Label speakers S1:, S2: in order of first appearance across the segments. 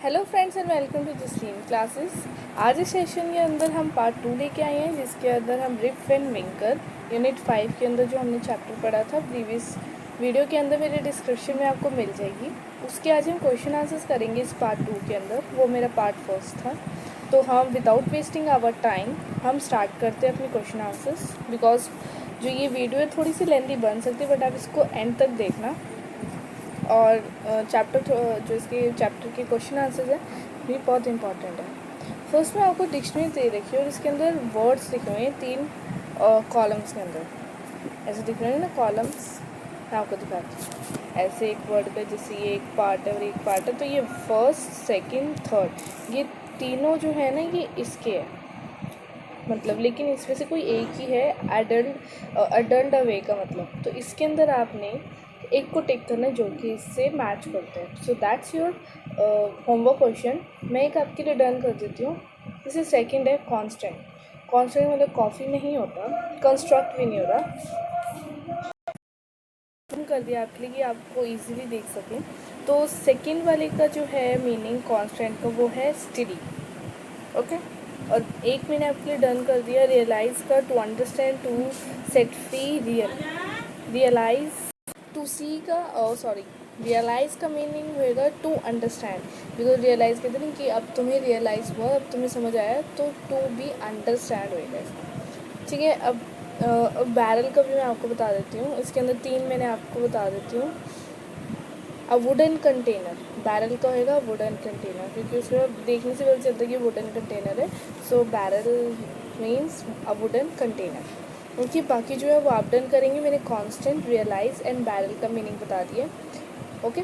S1: Hello friends and welcome to Justin classes. आज इस session के अंदर हम पार्ट 2 लेके आए हैं, जिसके अंदर हम रिप वैन विंकर यूनिट 5 के अंदर जो हमने चैप्टर पढ़ा था प्रीवियस वीडियो के अंदर मेरे डिस्क्रिप्शन में आपको मिल जाएगी। उसके आज हम क्वेश्चन आंसर्स करेंगे इस पार्ट 2 के अंदर। वो मेरा पार्ट फर्स्ट था। तो हम विदाउट वेस्टिंग आवर टाइम हम स्टार्ट करते हैं अपने क्वेश्चन आंसर्स। बिकॉज जो ये वीडियो है थोड़ी सी लेंथी बन सकती है, बट आप इसको एंड तक देखना। और चैप्टर जो इसके चैप्टर के क्वेश्चन आंसर्स हैं भी बहुत इंपॉर्टेंट है। फर्स्ट में आपको डिक्शनरी दे रखी है और इसके अंदर वर्ड्स लिखे हुए हैं 3 कॉलम्स के अंदर। ऐसे दिख रहे हैं ना कॉलम्स, मैं आपको दिखाती हूँ। ऐसे एक वर्ड का जैसे ये एक पार्ट है और एक पार्ट है, तो ये फर्स्ट सेकंड थर्ड ये तीनों जो है ना ये इसके है, मतलब लेकिन इसमें से कोई एक ही है अडल्ट अवे का मतलब। तो इसके अंदर आपने एक को टिक करना है जो कि इससे मैच करते हैं। So that's your homework question. मैं एक आपके लिए डन कर देती हूँ। जैसे सेकंड है कांस्टेंट। कांस्टेंट मतलब कॉफ़ी नहीं होता, कंस्ट्रक्ट भी नहीं होता। कर दिया आपके लिए कि आपको इजीली देख सकें। तो सेकंड वाले का जो है मीनिंग कांस्टेंट का वो है स्टडी। ओके। और एक मैंने आपके लिए डन कर दिया रियलाइज़ का, to understand, to set free, realise, to see का सॉरी रियलाइज़ का मीनिंग होएगा टू अंडरस्टैंड। बिकॉज रियलाइज़ कहते हैं कि अब तुम्हें रियलाइज़ हुआ, अब तुम्हें समझ आया, तो टू बी अंडरस्टैंड होएगा इसका। ठीक है। अब बैरल का भी मैं आपको बता देती हूँ। इसके अंदर 3 मैंने आपको बता देती हूँ। अ वुडन कंटेनर, बैरल का होएगा वुडन कंटेनर, क्योंकि उसमें देखने से पता चलता है कि वुडन कंटेनर है। So barrel means a wooden container. उनकी बाकी जो है वो आप डन करेंगे। मैंने कांस्टेंट, रियलाइज एंड बैरल का मीनिंग बता दिया। ओके।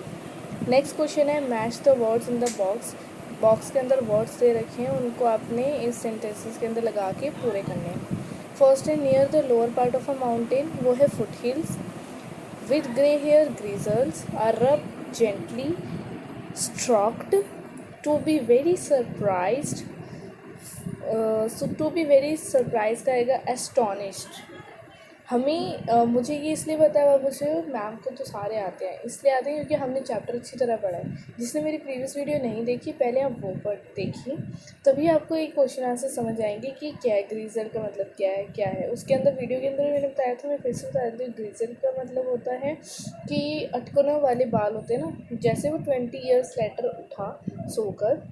S1: नेक्स्ट क्वेश्चन है match the words in the box. Box के अंदर वर्ड्स दे रखे हैं, उनको आपने इस सेंटेंसेस के अंदर लगा के पूरे करने हैं। फर्स्ट है near the lower part of a mountain, वो है foot hills. With grey hair grizzles are rubbed gently, stroked, to be very surprised. So to be very surprised का आएगा astonished। हमें मुझे ये इसलिए पता है बाबू से, मैम को तो सारे आते हैं, इसलिए आते हैं क्योंकि हमने चैप्टर अच्छी तरह पढ़ा है। जिसने मेरी प्रीवियस वीडियो नहीं देखी, पहले आप वो पढ़ देखिए, तभी आपको एक क्वेश्चन आंसर समझ आएंगे कि क्या है ग्रीजर का मतलब, क्या है। उसके अंदर वीडियो के अंदर मैंने बताया था, मैं फिर से बता देती हूँ। ग्रीजर का मतलब होता है कि अटकनों वाले बाल होते हैं ना। जैसे वो 20 ईयर्स लेटर उठा सोकर,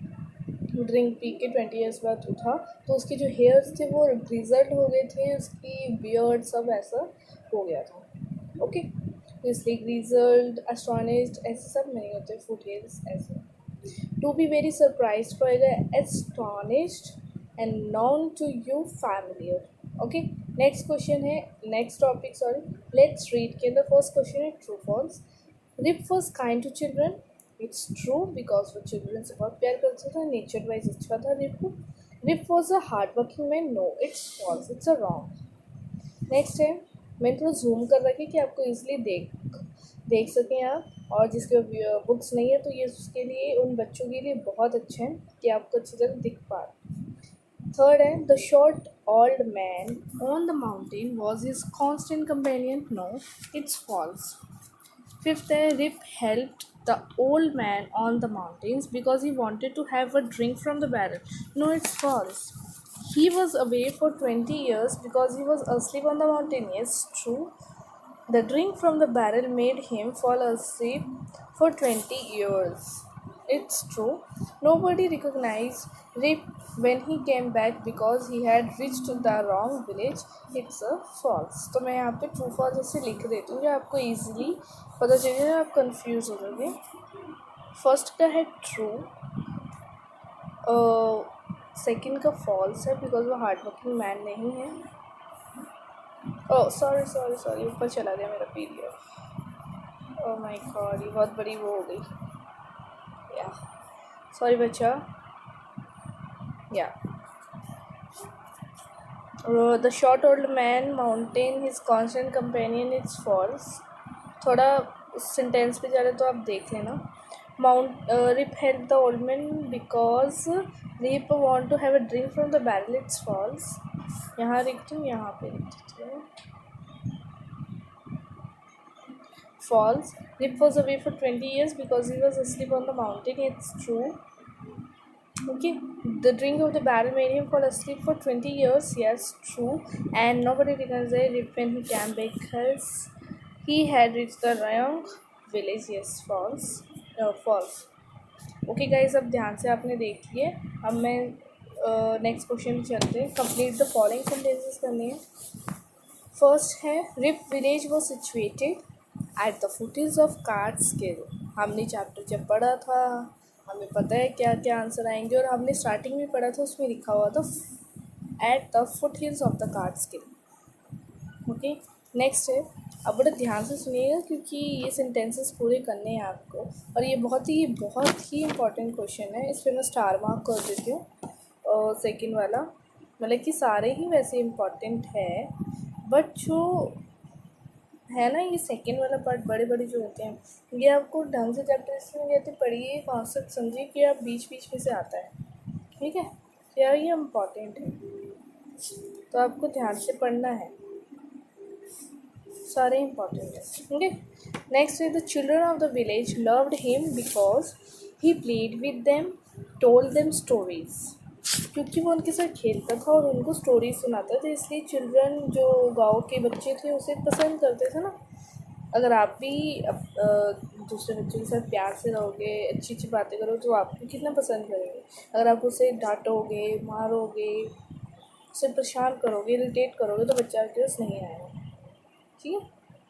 S1: ड्रिंक पी के 20 ईयर्स बाद उठा, तो उसके जो हेयर्स थे वो ग्रिजल्ड हो गए थे, उसकी बियर्ड सब ऐसा हो गया था। ओके। तो इसलिए ग्रिजल्ड, एस्टोनिश्ड ऐसे सब नहीं होते, फुट हेयर्स ऐसे। टू बी वेरी सरप्राइज पड़ेगा astonished and known to you familiar. Okay. Next question है, next topic sorry, let's read के अंदर फर्स्ट क्वेश्चन है true false. Rip was kind to children, it's true because वो children से बहुत प्यार करता था, नेचर वाइज अच्छा था Rip. Rip was a hard working man, no it's false, it's a wrong. Next है, मैंने थोड़ा जूम कर रखी कि आपको इजीली देख सकें आप, और जिसके बुक्स नहीं है तो ये उसके लिए, उन बच्चों के लिए बहुत अच्छे हैं कि आपको अच्छी तरह दिख पा रहे। थर्ड है the short old man on the mountain was his constant companion, no it's false. Fifth, Rip helped the old man on the mountains because he wanted to have a drink from the barrel. No, it's false. He was away for 20 years because he was asleep on the mountain. Yes, true. The drink from the barrel made him fall asleep for 20 years. It's true. Nobody recognized Rip when he came back because he had reached the wrong village. It's a false. तो मैं यहाँ पे true false ऐसे लिख देती हूँ जो आपको easily पता चलेगा, आप confuse हो जाओगे। फर्स्ट का है ट्रू, सेकंड का फॉल्स है बिकॉज वो हार्ड वर्किंग मैन नहीं है। ओह सॉरी सॉरी सॉरी, ऊपर चला गया मेरा पीरियड। ओह माय गॉड, ये बहुत बड़ी वो हो गई। या सॉरी बच्चा। या the short old man mountain his constant companion it's false. थोड़ा उस सेंटेंस पे जा रहे तो आप देख लेना। Mount Rip help the old man because Rip want to have a drink from the barrel, it's false. यहाँ लिखती हूँ, यहाँ पे लिख देती हूँ false. Rip was away for 20 years because he was asleep on the mountain. It's true. Okay, the drink of the battle made him fall asleep for 20 years. Yes, true. And nobody recognized Rip when he came back because he had reached the wrong village. Yes, false. False. Okay guys, अब ध्यान से आपने देख लिए. अब मैं next question में चलते हैं. कंप्लीट द फॉलोइंग सेंटेंसेस करनी है. फर्स्ट है Rip village was situated at the footage of Catskill. हमने चैप्टर जब पढ़ा था हमें पता है क्या क्या आंसर आएंगे, और हमने स्टार्टिंग में पढ़ा था उसमें लिखा हुआ था at the foothills of the Catskill. Okay, next है. अब बड़े ध्यान से सुनिएगा क्योंकि ये सेंटेंसेस पूरे करने हैं आपको, और ये बहुत ही इंपॉर्टेंट क्वेश्चन है. इस पर मैं स्टार मार्क कर देती हूँ. सेकंड वाला मतलब कि सारे ही वैसे इम्पॉर्टेंट है, बट जो है ना ये सेकंड वाला पार्ट बड़े बड़े जो होते हैं ये आपको ढंग से चैप्टर इसमें कहते पढ़िए, कॉन्सेप्ट समझिए कि आप बीच बीच में से आता है. ठीक है, यार ये इम्पॉर्टेंट है तो आपको ध्यान से पढ़ना है. सारे इम्पॉर्टेंट है. ओके, नेक्स्ट है the children of the village loved him because he played with them, told them stories. क्योंकि वो उनके साथ खेलता था और उनको स्टोरी सुनाता था, इसलिए चिल्ड्रन जो गांव के बच्चे थे उसे पसंद करते थे ना. अगर आप भी दूसरे बच्चों के साथ प्यार से रहोगे, अच्छी अच्छी बातें करो तो आपको कितना पसंद करेंगे. अगर आप उसे डांटोगे, मारोगे, उसे परेशान करोगे, इरिटेट करोगे तो बच्चा आपके पास नहीं आएगा. ठीक है,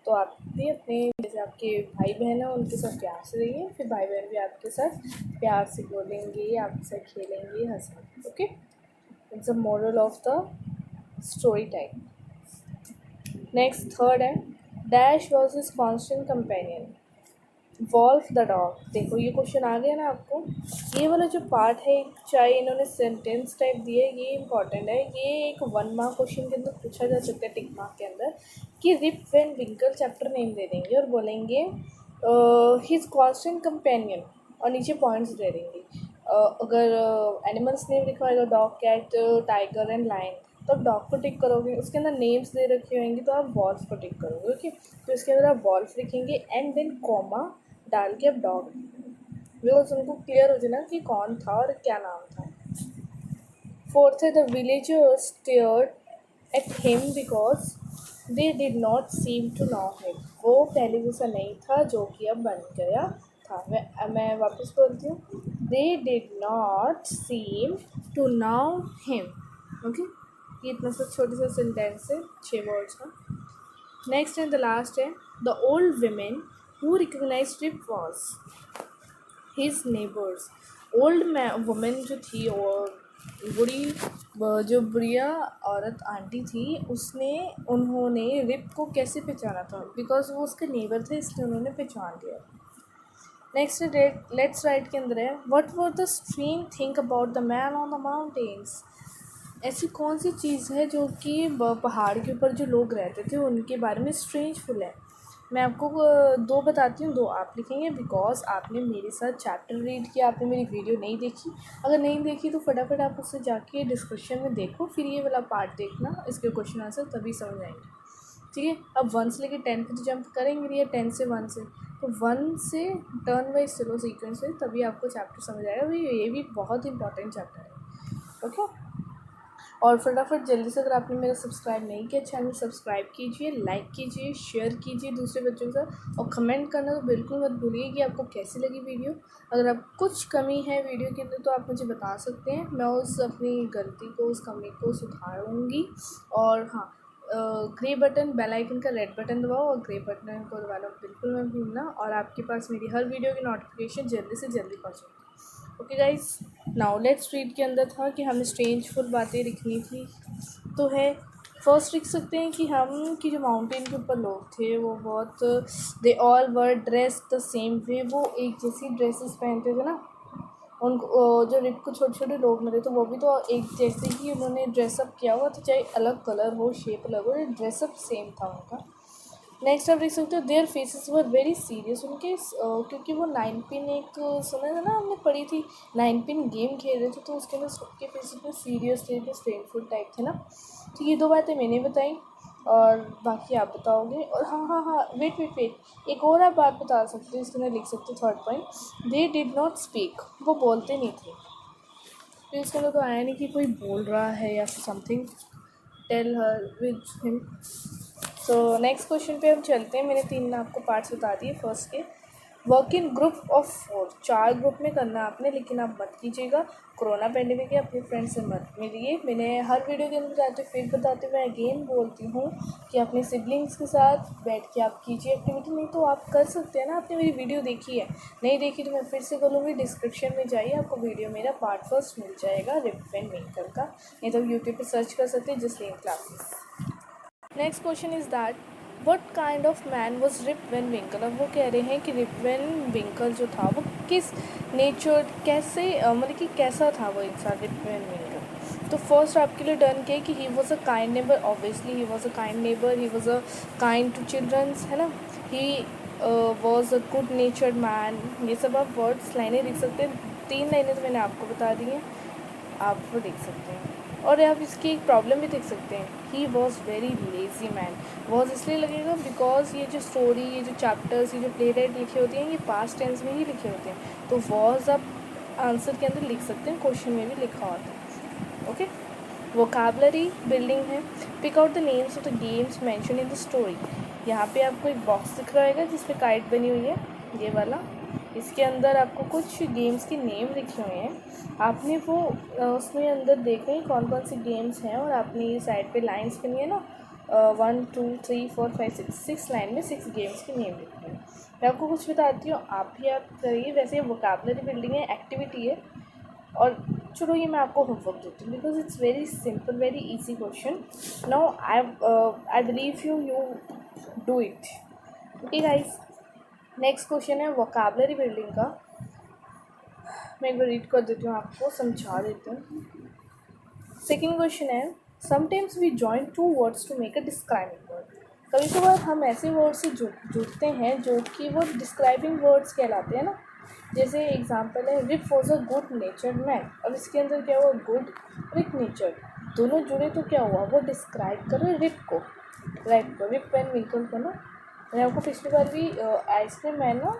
S1: तो आप भी अपने जैसे आपके भाई बहन हैं उनके साथ प्यार से रहिए, फिर भाई बहन भी आपके साथ प्यार से बोलेंगे, आपके साथ खेलेंगे, हंसेंगे. Okay, it's a moral of the story time. Next third है dash was his constant companion, wolf the dog. देखो ये क्वेश्चन आ गया ना आपको. ये वाला जो पार्ट है, चाहे इन्होंने सेंटेंस टाइप दिए, ये इंपॉर्टेंट है. ये एक 1 मार्क क्वेश्चन के अंदर पूछा जा सकता है, टिक मार्क के अंदर, कि रिप वैन विंकल चैप्टर नेम दे देंगे और बोलेंगे हिज कॉन्स्टेंट कंपेनियन और नीचे पॉइंट्स दे देंगे. अगर एनिमल्स नेम लिखा होगा dog, cat, tiger and lion, तो आप डॉग को टिक करोगे. उसके अंदर नेम्स दे रखे होंगे तो आप वॉल्फ को टिक करोगे. ओके, तो इसके अंदर आप वॉल्फ लिखेंगे एंड देन कॉमा डाल के अब डॉग, बिकॉज उनको क्लियर हो जाए कि कौन था और क्या नाम था. फोर्थ है the villagers stared at him because they did not seem to know him. वो पहले जैसा नहीं था जो कि अब बन गया था. मैं वापस बोलती हूँ, they did not seem to know him. Okay, ये इतना सा छोटा सा सेंटेंस है, 6 वर्ड्स का. नेक्स्ट एंड द लास्ट है the old women who recognized Rip was his neighbors. Old women जो थी और जो बुढ़िया औरत आंटी थी उन्होंने रिप को कैसे पहचाना था, बिकॉज वो उसके नेबर थे इसलिए उन्होंने पहचान लिया. नेक्स्ट लेट्स राइट के अंदर है what were the strange thing about the man on the mountains. ऐसी कौन सी चीज़ है जो कि पहाड़ के ऊपर जो लोग रहते थे उनके बारे में स्ट्रेंजफुल है. मैं आपको 2 बताती हूँ, 2 आप लिखेंगे बिकॉज आपने मेरे साथ चैप्टर रीड किया, आपने मेरी वीडियो नहीं देखी. अगर नहीं देखी तो फटाफट आप उससे जाके डिस्क्रिप्शन में देखो, फिर ये वाला पार्ट देखना, इसके क्वेश्चन आंसर तभी समझ आएंगे. ठीक है, अब 1 से लेकर 10 पे तो जंप करेंगे, या 10 से 1 से, तो 1 से टर्न वाइज चलो सीक्वेंस से, तभी आपको चैप्टर समझ आएगा. भाई ये भी बहुत इंपॉर्टेंट चैप्टर है. ओके, और फटाफट जल्दी से, अगर आपने मेरा सब्सक्राइब नहीं किया चैनल सब्सक्राइब कीजिए, लाइक कीजिए, शेयर कीजिए दूसरे बच्चों के साथ, और कमेंट करना तो बिल्कुल मत भूलिए कि आपको कैसी लगी वीडियो. अगर आप कुछ कमी है वीडियो के अंदर तो आप मुझे बता सकते हैं, मैं उस अपनी गलती को, उस कमी को सुधारूँगी. और हाँ, ग्रे बटन, बेल आइकन का रेड बटन दबाओ और ग्रे बटन को दबाना बिल्कुल मत भूलना, और आपके पास मेरी हर वीडियो की नोटिफिकेशन जल्दी से जल्दी पहुँचेगी. Okay guys, now let's read के अंदर था कि हमें स्ट्रेंजफुल बातें लिखनी थी, तो है फर्स्ट लिख सकते हैं कि हम कि जो माउंटेन के ऊपर लोग थे वो बहुत, they all were dressed the same way. वो एक जैसी ड्रेसेस पहनते थे ना. उनको जो रिप को छोटे छोटे लोग मिले तो वो भी तो एक जैसे ही उन्होंने ड्रेसअप किया हुआ, तो चाहे अलग कलर हो, शेप अलग हो, ड्रेसअप सेम था उनका. नेक्स्ट आप देख सकते हो their faces were very serious. उनके क्योंकि वो 9 पिन एक सुना था ना, हमने पढ़ी थी, 9 पिन गेम खेल रहे थे, तो उसके अंदर सबके फेसेस में सीरियस थे, तो स्ट्रेनफुल टाइप थे ना. तो ये 2 बातें मैंने बताई और बाकी आप बताओगे. और हाँ, वेट, एक और आप बात बता सकते हो, इसके अंदर लिख सकते हो third point, they did not speak. वो बोलते नहीं थे. फिर इसके अंदर तो आया नहीं कि कोई बोल रहा है या something, tell her with him. So next question पे हम चलते हैं। मैंने 3 आपको पार्ट्स बता दिए फर्स्ट के। Work in group of 4, 4 group में करना है आपने, लेकिन आप मत कीजिएगा, कोरोना पेंडेमिक है, अपने फ्रेंड से मत मिलिए। मैंने हर वीडियो के अंदर बताते फिर बताते हुए अगेन बोलती हूँ कि अपने सिबलिंग्स के साथ बैठ के आप कीजिए एक्टिविटी। नहीं तो आप कर सकते हैं ना, आपने मेरी वीडियो देखी है, नहीं देखी तो मैं फिर से बोलूँगी, डिस्क्रिप्शन में जाइए, आपको वीडियो मेरा पार्ट फर्स्ट मिल जाएगा रिप एंड विंकल का, नहीं तो यूट्यूब पर सर्च कर सकते हैं Jasleen classes. Next question is that what kind of man was Rip Van Winkle. अब वो कह रहे हैं कि रिप वैन विंकल जो था वो किस नेचर, कैसे मतलब कि कैसा था वो इंसान रिप वैन विंकल। तो फर्स्ट आपके लिए डन किया कि he was a kind neighbour, obviously he was a kind neighbour, he was a kind to childrens, है ना। He was a good natured man. ये सब आप वर्ड्स लाइनें लिख सकते हैं, 3 लाइनें तो मैंने आपको बता दी हैं, आप वो देख सकते हैं। और आप इसकी एक प्रॉब्लम भी देख सकते हैं, he was very lazy man. Was इसलिए लगेगा बिकॉज ये जो स्टोरी, ये जो चैप्टर्स, ये जो प्ले राइट लिखे होते हैं, ये पास्ट टेंस में ही लिखे होते हैं, तो वॉज आप आंसर के अंदर लिख सकते हैं, क्वेश्चन में भी लिखा होता है। ओके, वोकैबुलरी बिल्डिंग है। Pick out the names of the games mention in the story. यहाँ पे आपको एक बॉक्स दिख रहा है जिस पे काइट बनी हुई है, ये वाला। इसके अंदर आपको कुछ गेम्स के नेम लिखे हुए हैं, आपने वो उसमें अंदर देखने कौन कौन से गेम्स हैं, और आपने ये साइड पे लाइंस बनी है ना, 1 2 3 4 5 6 लाइन में 6 गेम्स के नेम लिखे हैं। मैं आपको कुछ बताती हूँ, आप करिए। वैसे ये वोकैबुलरी बिल्डिंग है, एक्टिविटी है, और चलो ये मैं आपको होमवर्क देती हूँ because it's very simple, very easy question. Now I believe you do it. Okay guys, next question है वोकैबुलरी बिल्डिंग का। मैं एक बार रीड कर देती हूँ, आपको समझा देती हूँ। सेकेंड क्वेश्चन है sometimes we join 2 words to make a describing word. कभी कभार हम ऐसे वर्ड से जुड़ते हैं जो कि वो डिस्क्राइबिंग वर्ड्स कहलाते हैं ना। जैसे एग्जांपल है Rip was a good natured man. अब इसके अंदर क्या हुआ, गुड और एक नेचर दोनों जुड़े, तो क्या हुआ, वो डिस्क्राइब कर रहे रिप को, राइट को, रिप एंड विंकल को ना। मैंने आपको पिछली बार भी आइसक्रीम मैन ना,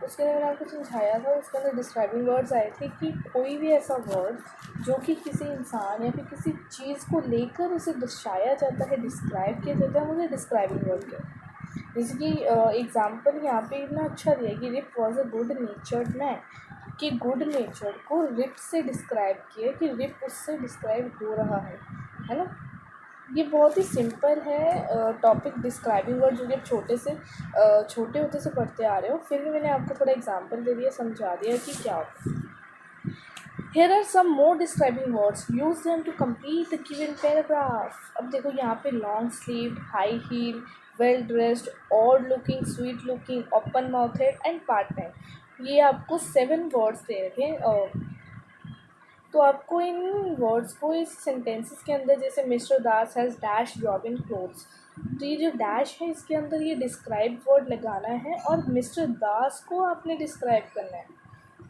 S1: उसके अंदर मैंने आपको समझाया था, उसके अंदर डिस्क्राइबिंग वर्ड्स आए थे कि कोई भी ऐसा वर्ड जो कि किसी इंसान या फिर किसी चीज़ को लेकर उसे दर्शाया जाता है, डिस्क्राइब किया जाता है, मुझे डिस्क्राइबिंग वर्ड कहते हैं। जैसे कि एग्जाम्पल यहाँ पे इतना अच्छा दिया कि Rip was a good natured man, कि गुड नेचर को रिप से डिस्क्राइब किया, कि रिप उससे डिस्क्राइब हो रहा है ना। ये बहुत ही सिंपल है टॉपिक, डिस्क्राइबिंग वर्ड, जो कि आप छोटे होते से पढ़ते आ रहे हो, फिर भी मैंने आपको थोड़ा एग्जांपल दे दिया, समझा दिया कि क्या होता है। Here are some more describing words. Use them to complete the given paragraph. अब देखो यहाँ पे long sleeved, high heel, well dressed, odd looking, sweet looking, open mouthed and part time. ये आपको 7 words दे रखे हैं। तो आपको इन वर्ड्स को इस सेंटेंसेस के अंदर, जैसे mister Das has dash job in clothes, तो ये जो डैश है इसके अंदर ये डिस्क्राइब वर्ड लगाना है, और मिस्टर दास को आपने डिस्क्राइब करना है,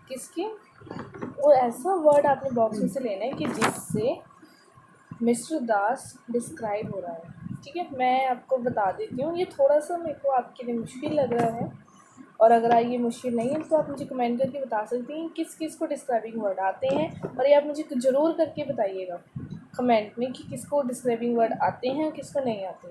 S1: किसके, वो ऐसा वर्ड आपने बॉक्स में से लेना है कि जिससे मिस्टर दास डिस्क्राइब हो रहा है। ठीक है, मैं आपको बता देती हूँ, ये थोड़ा सा मेरे को आपके लिए मुश्किल लग रहा है, और अगर ये मुश्किल नहीं है तो आप मुझे कमेंट करके बता सकती हैं किस किस को डिस्क्राइबिंग वर्ड आते हैं, और ये आप मुझे ज़रूर करके बताइएगा कमेंट में कि किसको डिस्क्राइबिंग वर्ड आते हैं, किसको नहीं आते।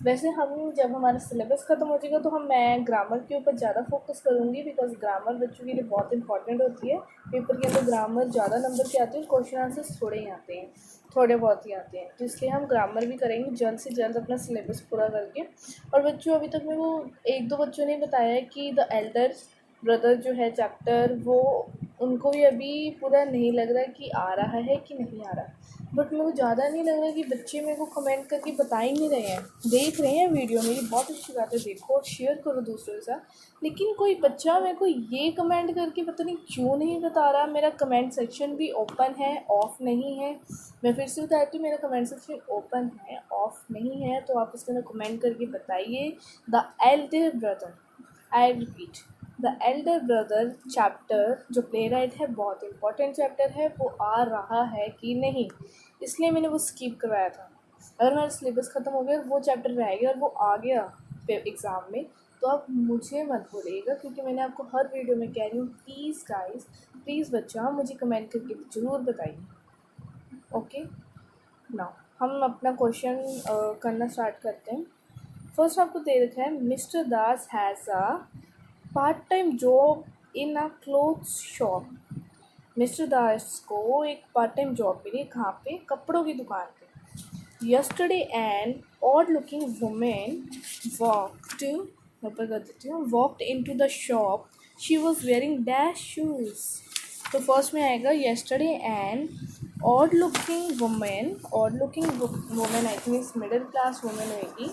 S1: वैसे हम जब हमारा सिलेबस ख़त्म हो जाएगा तो मैं ग्रामर के ऊपर ज़्यादा फोकस करूँगी, बिकॉज ग्रामर बच्चों के लिए बहुत इंपॉर्टेंट होती है। पेपर के अंदर ग्रामर ज़्यादा नंबर के आते हैं, क्वेश्चन आंसर्स थोड़े ही आते हैं, थोड़े बहुत ही आते हैं, तो इसलिए हम ग्रामर भी करेंगे जल्द से जल्द अपना सिलेबस पूरा करके। और बच्चों, अभी तक मेरे को 1-2 बच्चों ने बताया है कि द एल्डर ब्रदर जो है चैप्टर, वो उनको भी अभी पूरा नहीं लग रहा कि आ रहा है कि नहीं आ रहा। बट मेरे को ज़्यादा नहीं लग रहा कि बच्चे मेरे को कमेंट करके बता ही नहीं रहे हैं, देख रहे हैं वीडियो, मेरी बहुत अच्छी बात है, देखो और शेयर करो दूसरों के साथ, लेकिन कोई बच्चा मेरे को ये कमेंट करके पता नहीं क्यों नहीं बता रहा। मेरा कमेंट सेक्शन भी ओपन है, ऑफ नहीं है। मैं फिर से बताती हूँ, मेरा कमेंट सेक्शन ओपन है, ऑफ नहीं है, तो आप उसके अंदर कमेंट करके बताइए the Elder brother, I repeat, the Elder brother chapter जो प्ले राइट है, बहुत इंपॉर्टेंट चैप्टर है, वो आ रहा है कि नहीं, इसलिए मैंने वो स्किप करवाया था। अगर मेरा सिलेबस ख़त्म हो गया और वो चैप्टर रह गया और वो आ गया एग्ज़ाम में, तो आप मुझे मत बोलिएगा, क्योंकि मैंने आपको हर वीडियो में कह रही हूँ, प्लीज़ गाइस, प्लीज़ बच्चा, मुझे कमेंट करके ज़रूर बताइए। ओके, नाउ हम अपना क्वेश्चन करना स्टार्ट करते हैं। फर्स्ट आपको दे रखा है, Mister Das has a part time job in a clothes shop. Mister Das को एक पार्ट टाइम जॉब मिली, कहाँ पे? कपड़ों की दुकान पे। Yesterday an odd looking woman walked ऊपर कर देती हूँ, walked into the shop. She was wearing dash shoes. तो फर्स्ट में आएगा yesterday an odd looking woman. odd looking woman I think middle class women होगी।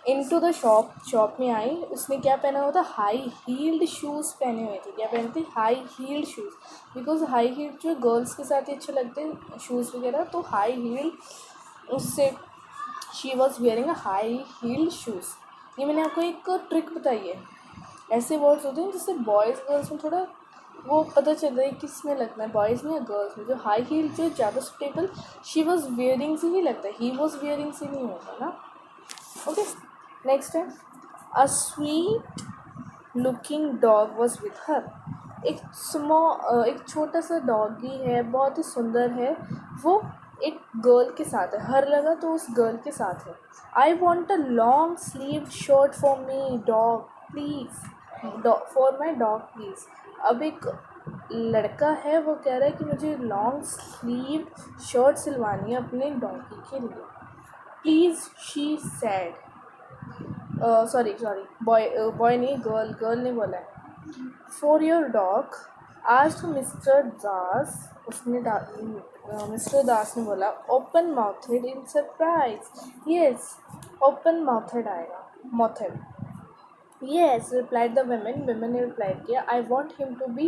S1: इनटू द शॉप, शॉप में आई, उसने क्या पहना हुआ था? हाई हील्ड शूज़ पहने हुए थे। क्या पहने थे? High heeled shoes, because high heeled जो गर्ल्स के साथ ही अच्छे लगते हैं शूज़ वगैरह, तो हाई हील्ड उससे she was wearing a high heeled shoes. ये मैंने आपको एक ट्रिक बताई है, ऐसे वर्ड्स होते हैं जिससे बॉयज़ गर्ल्स में थोड़ा वो पता चल रहा है किस में लगना है, बॉयज़ में या गर्ल्स में। जो हाई हील जो ज़्यादा सुटेबल शी वॉज वेयरिंग से ही लगता है, ही वॉज वेयरिंग से नहीं होता ना। ओके, नेक्स्ट है, a sweet looking dog was with her. एक छोटा सा डॉगी है, बहुत ही सुंदर है, वो एक गर्ल के साथ है। हर लगा तो उस गर्ल के साथ है। I want a long sleeve shirt for me dog please, for my dog please. अब एक लड़का है, वो कह रहा है कि मुझे लॉन्ग स्लीव शर्ट सिलवानी है अपने डॉगी के लिए। Please, she said, sorry boy नहीं, गर्ल ने बोला है। फॉर योर डॉग, आज तो मिस्टर दास, मिस्टर दास ने बोला। Open mouthed in surprise. Yes, open mouthed आएगा, mouthed. Yes, replied the women. Women ने replied किया, I want him to be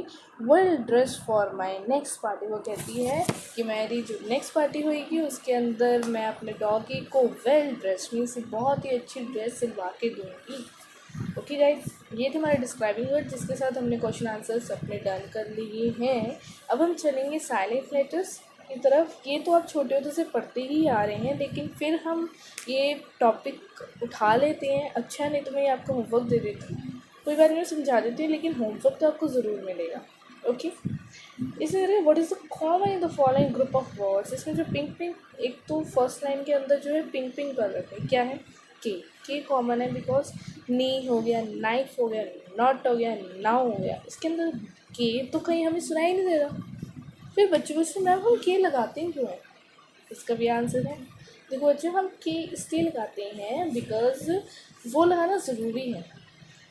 S1: well dressed for my next party. वो कहती है कि मेरी जो next party होगी उसके अंदर मैं अपने डॉगी को well dressed मीन्स बहुत ही अच्छी ड्रेस सिलवा के दूँगी। ओके गाइज, ये थे हमारे डिस्क्राइबिंग वर्ड जिसके साथ हमने क्वेश्चन आंसर्स अपने डन कर लिए हैं। अब हम चलेंगे साइलेंट लेटर्स की तरफ। ये तो आप छोटे होते से पढ़ते ही आ रहे हैं, लेकिन फिर हम ये टॉपिक उठा लेते हैं। अच्छा, नहीं तो मैं आपको होमवर्क दे देती हूँ, कोई बात नहीं, समझा देती हूँ, लेकिन होमवर्क तो आपको ज़रूर मिलेगा। ओके, इसी तरह what is the common in the following group of words. इसमें जो पिंक पिंक, एक तो फर्स्ट लाइन के अंदर जो है पिंक पिंक कर रखे हैं, क्या है? के कॉमन है, बिकॉज नी हो गया, नाइफ हो गया, नॉट हो गया, नाउ हो गया, इसके अंदर के तो कहीं हमें सुनाई नहीं दे रहा। फिर बच्चे पूछते मैम हम के लगाते हैं क्यों है? इसका भी आंसर है, देखो बच्चे, हम के इसलिए लगाते हैं बिकॉज वो लगाना ज़रूरी है।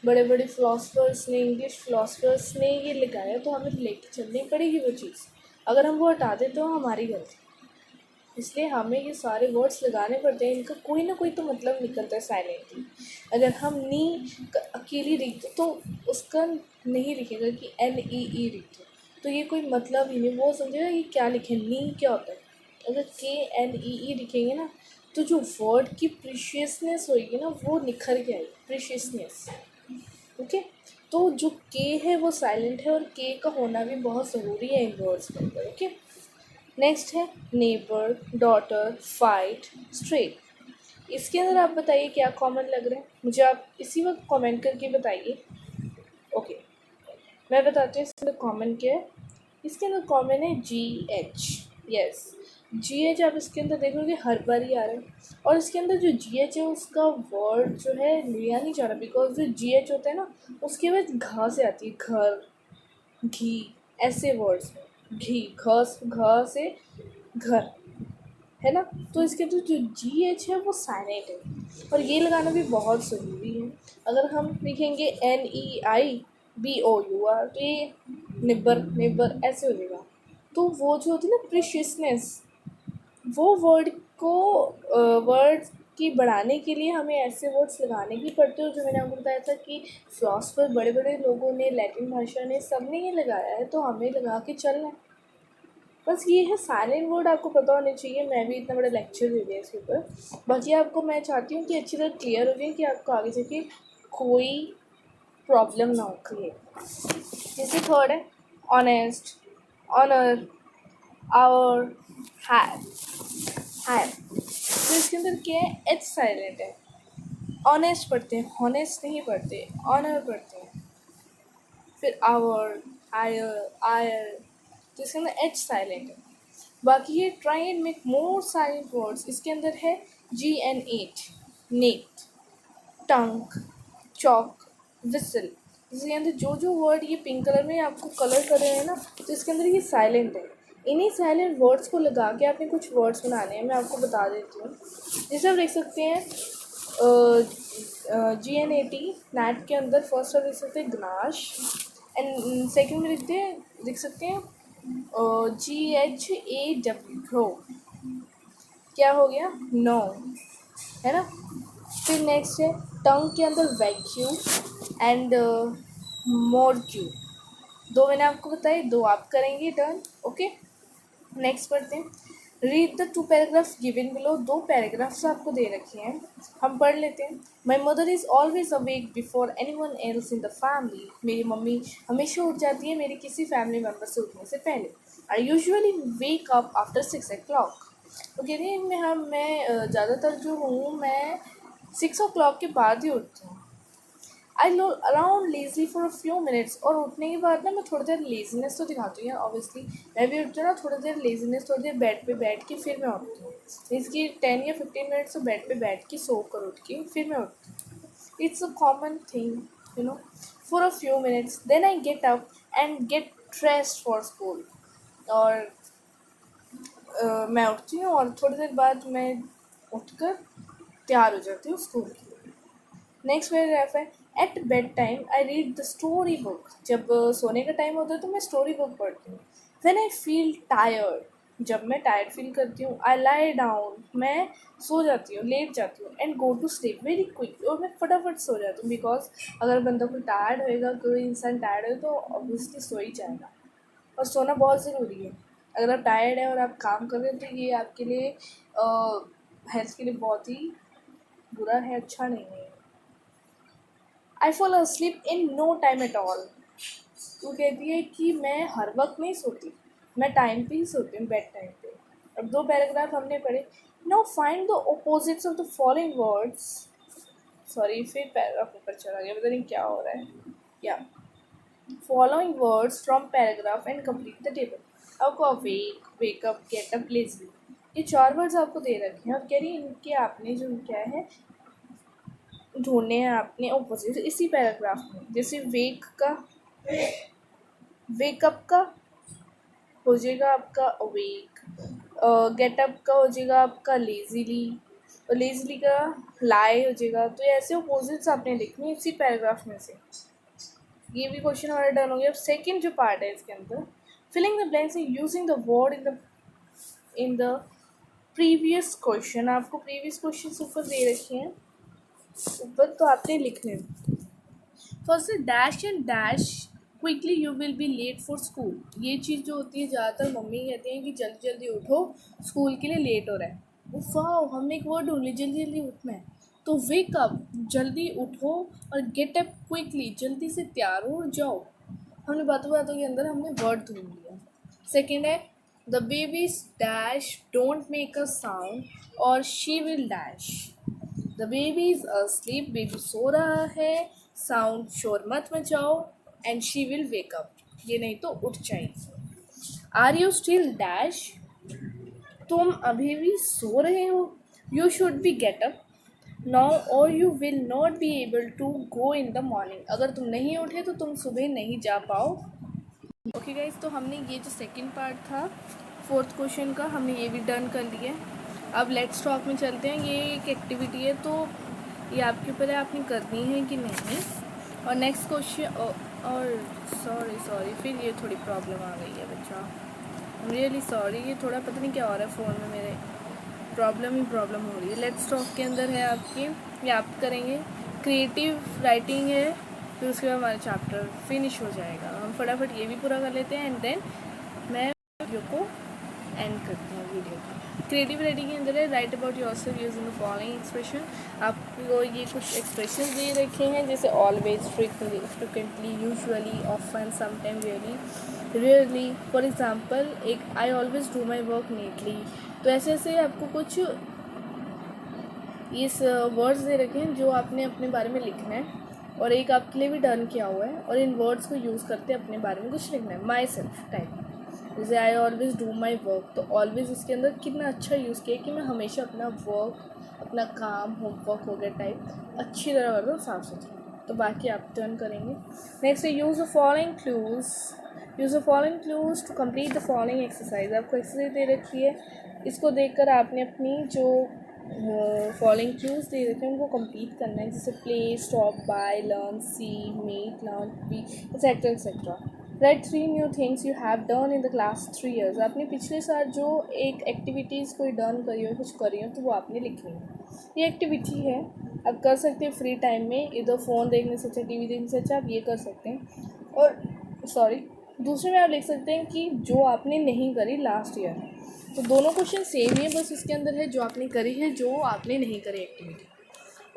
S1: बड़े बड़े फ़िलासफ़र्स ने, इंग्लिश फ़िलासफ़र्स ने ये लगाया, तो हमें लेके चलनी पड़ेगी वो चीज़। अगर हम वो हटा दें तो हमारी गलती, इसलिए हमें ये सारे वर्ड्स लगाने पड़ते हैं। इनका कोई ना कोई तो मतलब निकलता है साइलेंटली। अगर हम नी अकेली लिखते तो उसका नहीं लिखेगा कि NEE लिखते, तो ये कोई मतलब ही नहीं, वो समझेगा ये क्या लिखे, नी क्या होता है। अगर KNEE लिखेंगे ना, तो जो वर्ड की प्रीशियसनेस होगी ना वो निखर के आएगी, प्रीशियसनेस। ओके, तो जो के है वो साइलेंट है, और के का होना भी बहुत ज़रूरी है इन वर्ड्स के अंदर। ओके, नेक्स्ट है नेबर, डॉटर, फाइट, स्ट्रेट। इसके अंदर आप बताइए क्या कॉमन लग रहा है मुझे, आप इसी वक्त कमेंट करके बताइए। ओके, मैं बताती हूँ इसके अंदर कॉमन क्या है। इसके अंदर कॉमन है GH। यस, GH आप इसके अंदर देखोगे हर बार ही आ रहा है, और इसके अंदर जो GH है उसका वर्ड जो है लिया नहीं जा रहा, बिकॉज जो GH होता है ना उसके बाद घ से आती है, घर, घी, ऐसे वर्ड्स में घी, घ से घर, है ना। तो इसके तो जो GH है वो साइलेंट है, और ये लगाना भी बहुत ज़रूरी है। अगर हम लिखेंगे NEIBOUR तो ये निब्बर, निब्बर ऐसे हो जाएगा। तो वो जो होती है ना प्रीशियसनेस, वो वर्ड को वर्ड की बढ़ाने के लिए हमें ऐसे वर्ड्स लगाने की पड़ते हैं। जो मैंने आपको बताया था कि फिलोसफर, बड़े बड़े लोगों ने, लैटिन भाषा ने, सब ने ये लगाया है, तो हमें लगा के चलना है। बस ये है, साइलेंट वर्ड आपको पता होने चाहिए। मैं भी इतना बड़ा लेक्चर दे दिया इसके ऊपर, बाकी आपको मैं चाहती हूँ कि अच्छी तरह क्लियर हो जाए, कि आपको आगे जाके कोई प्रॉब्लम ना हो क्रिएट। जैसे थर्ड है ऑनेस्ट, ऑनर, आवर, हैव। तो इसके अंदर क्या है? एच साइलेंट है। ऑनेस्ट पढ़ते हैं, हॉनेस्ट नहीं पढ़ते, ऑनर पढ़ते हैं। फिर आवर, आयर, आयर, तो इसके अंदर एच साइलेंट है। बाकी ये try and make more silent words, इसके अंदर है GN8, नेट, टंग, चॉक, विसल। इसके अंदर जो जो वर्ड ये पिंक कलर में आपको कलर कर रहे हैं ना, तो इसके अंदर ये साइलेंट है। इन्हीं साइलेंट वर्ड्स को लगा के आपने कुछ वर्ड्स बनाने हैं, मैं आपको बता देती हूँ। जैसे आप देख सकते हैं GN80 नैट के अंदर फर्स्ट आप देख सकते हैं गनाश, एंड सेकेंड में लिख सकते हैं GHAW, क्या हो गया, नो, है ना। फिर नेक्स्ट है टंग के अंदर वैक्यूम एंड मोरक्यू। दो मैंने आपको बताए, दो आप करेंगे डन, ओके। नेक्स्ट पढ़ते हैं, read the 2 paragraphs given below. 2 paragraphs आपको दे रखे हैं, हम पढ़ लेते हैं। My mother is always awake before any one else in the family. मेरी मम्मी हमेशा उठ जाती है मेरे किसी फैमिली मेम्बर से उठने से पहले। I usually wake up after 6 o'clock। तो कह रही है मैं ज़्यादातर जो हूँ मैं 6 o'clock के बाद ही उठती हूँ। I loll around lazily for a few minutes. और उठने के बाद ना मैं थोड़ी देर लेजीनेस तो दिखाती हूँ, ऑब्वियसली मैं भी उठती हूँ ना, थोड़ी देर लेजीनेस, थोड़ी देर बेड पे बैठ के फिर मैं उठती हूँ। इसकी 10 या 15 मिनट्स तो बेड पे बैठ के सो कर उठ के फिर मैं उठती हूँ। It's a common thing, you know, for a few minutes, then I get up and get dressed for school. और मैं उठती हूँ और थोड़ी देर बाद मैं उठकर तैयार हो जाती हूँ स्कूल के लिए। नेक्स्ट पैराग्राफ है, at bed time I read the story book. जब सोने का टाइम होता है तो मैं स्टोरी बुक पढ़ती हूँ। व्हेन आई फील टायर्ड, जब मैं टायर्ड फील करती हूँ, आई लाई डाउन, मैं सो जाती हूँ, लेट जाती हूँ, and go to sleep very quick, और मैं फटाफट सो जाती हूँ। बिकॉज अगर बंदा कोई टायर्ड होएगा, कोई इंसान टायर्ड है तो ऑब्वियसली सो ही जाएगा, और सोना बहुत ज़रूरी है। अगर आप टायर्ड है और आप काम कर रहे हैं तो ये आपके लिए हेल्थ के लिए बहुत ही बुरा है, अच्छा नहीं है। I fall asleep in no time at all. वो कहती है कि मैं हर वक्त नहीं सोती, मैं टाइम पे ही सोती हूँ, बेड टाइम पे। अब 2 पैराग्राफ हमने पढ़े। Now find the opposites of the following words. Sorry, फिर पैराग्राफ ऊपर चला गया, पता नहीं क्या हो रहा है। या following words from paragraph and complete the table. आपको अवेक, वेकअप, गेटअप, लेजी, ये 4 वर्ड्स आपको दे रखे हैं और कह रही है इनके आपने जो क्या है ढूंढने हैं आपने ऑपोजिट इसी पैराग्राफ में। जैसे वेकअप का हो जाएगा आपका अवेक, गेटअप का हो जाएगा आपका लेजीली, और लेजीली का लाई हो जाएगा। तो ऐसे ऑपोजिट्स आपने लिखने इसी पैराग्राफ में से। ये भी क्वेश्चन हमारा डन हो गया। अब सेकेंड जो पार्ट है इसके अंदर, filling the blanks using the word in the previous question. आपको प्रीवियस क्वेश्चन ऊपर दे रखे हैं ऊपर, तो आपने लिखने first dash and dash quickly you will be late for school. ये चीज़ जो होती है ज़्यादातर मम्मी कहती हैं कि जल्दी जल्दी उठो, स्कूल के लिए लेट हो रहा है। वाह, हमने एक वर्ड ढूंढ लिया, जल्दी जल्दी उठना है। तो वेक अप, जल्दी उठो, और गेट अप क्विकली, जल्दी से तैयार हो जाओ। हमने बातों बातों के अंदर हमने वर्ड ढूंढ लिया। सेकेंड है the babies dash don't make a sound or she will dash. The baby is asleep, baby सो रहा है, साउंड शोर मत मचाओ, and she will wake up, ये नहीं तो उठ जाएगी। आर यू स्टिल डैश, तुम अभी भी सो रहे हो। You should be get up now or you will not be able to go in the morning. अगर तुम नहीं उठे तो तुम सुबह नहीं जा पाओ। ओके गाइज, तो हमने ये जो सेकंड पार्ट था 4th क्वेश्चन का, हमने ये भी डन कर लिया। अब लेट्स टॉक में चलते हैं। ये एक एक्टिविटी है तो ये आपके ऊपर है, आपने करनी है कि नहीं। और नेक्स्ट क्वेश्चन, और सॉरी फिर ये थोड़ी प्रॉब्लम आ गई है बच्चा, रियली सॉरी। ये थोड़ा पता नहीं क्या हो रहा है फ़ोन में मेरे, प्रॉब्लम हो रही है। लेट्स टॉक के अंदर है आपकी, ये आप करेंगे, क्रिएटिव राइटिंग है, फिर उसके बाद हमारा चैप्टर फिनिश हो जाएगा। हम फटाफट ये भी पूरा कर लेते हैं एंड देन मैं वीडियो को एंड करती हूँ वीडियो का। क्रिएटिव राइटिंग के अंदर है write about yourself using the following expression. आपको ये कुछ एक्सप्रेशन दे रखे हैं, जैसे always, frequently, usually, often, sometime, rarely. For example एक I always do my work neatly. तो ऐसे ऐसे आपको कुछ इस वर्ड्स दे रखे हैं जो आपने अपने बारे में लिखना है, और एक आपके लिए भी डन किया हुआ है, और इन वर्ड्स को यूज़ करते अपने बारे में कुछ लिखना है। माई सेल्फ टाइप, जैसे I always do my work, तो ऑलवेज़ इसके अंदर कितना अच्छा यूज़ किया कि मैं हमेशा अपना वर्क, अपना काम, होमवर्क हो गया टाइप अच्छी तरह करता हूँ, साफ सुथरा। तो बाकी आप टर्न करेंगे। नेक्स्ट है use the following clues. Use the following clues to complete the following exercise. आपको एक्सरसाइज दे रखी है, इसको देखकर आपने अपनी जो फॉलोइंग क्लूज़ दे रखे हैं उनको कंप्लीट करना है, जैसे play, stop by, learn, see, meet, learn, be, etcetera etcetera. Write 3 new things you have done in the last 3 years। आपने पिछले साल जो एक एक्टिविटीज़ कोई डन करी हो, कुछ करी हो, तो वो आपने लिखनी है। ये एक्टिविटी है, आप कर सकते हैं फ्री टाइम में, इधर फ़ोन देखने से अच्छा, टीवी देखने से अच्छा आप ये कर सकते हैं। और दूसरे में आप लिख सकते हैं कि जो आपने नहीं करी लास्ट ईयर। तो दोनों क्वेश्चन सेम ही है, बस इसके अंदर है जो आपने करी है, जो आपने नहीं करी एक्टिविटी।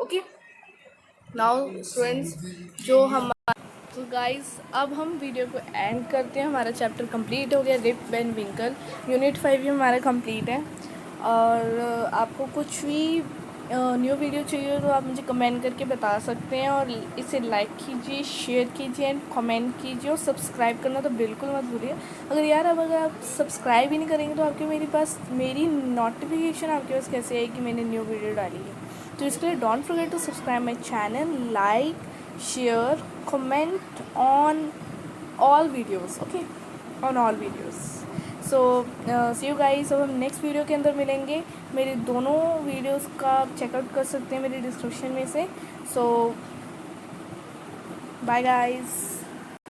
S1: ओके, नाउ स्टूडेंट्स, जो हम तो गाइस अब हम वीडियो को एंड करते हैं। हमारा चैप्टर कंप्लीट हो गया, रिप वैन विंकल, यूनिट 5 भी हमारा कंप्लीट है। और आपको कुछ भी न्यू वीडियो चाहिए तो आप मुझे कमेंट करके बता सकते हैं, और इसे लाइक कीजिए, शेयर कीजिए एंड कमेंट कीजिए, और सब्सक्राइब करना तो बिल्कुल मत भूलिए। अगर आप सब्सक्राइब ही नहीं करेंगे तो आपके मेरी नोटिफिकेशन आपके पास कैसे आएगी मैंने न्यू वीडियो डाली है। तो इसके लिए don't forget to subscribe my channel, like, share, comment on all videos, okay, on all videos. So see you guys. अब हम नेक्स्ट वीडियो के अंदर मिलेंगे। मेरे दोनों वीडियोस का आप चेकआउट कर सकते हैं मेरी डिस्क्रिप्शन में से। सो बाय गाइस।